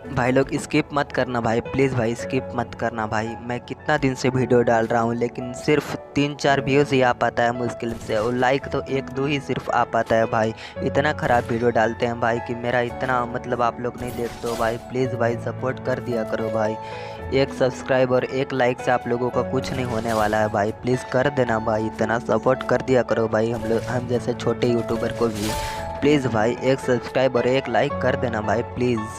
भाई लोग स्किप मत करना भाई, प्लीज़ भाई स्किप मत करना भाई। मैं कितना दिन से वीडियो डाल रहा हूँ लेकिन सिर्फ 3-4 व्यूज़ ही आ पाता है मुश्किल से, और लाइक तो 1-2 ही सिर्फ आ पाता है भाई। इतना ख़राब वीडियो डालते हैं भाई कि मेरा इतना मतलब आप लोग नहीं देखते हो भाई। प्लीज़ भाई सपोर्ट कर दिया करो भाई। एक सब्सक्राइब और एक लाइक से आप लोगों का कुछ नहीं होने वाला है भाई। प्लीज़ कर देना भाई, इतना सपोर्ट कर दिया करो भाई हम जैसे छोटे यूट्यूबर को भी। प्लीज़ भाई एक सब्सक्राइब और एक लाइक कर देना भाई प्लीज़।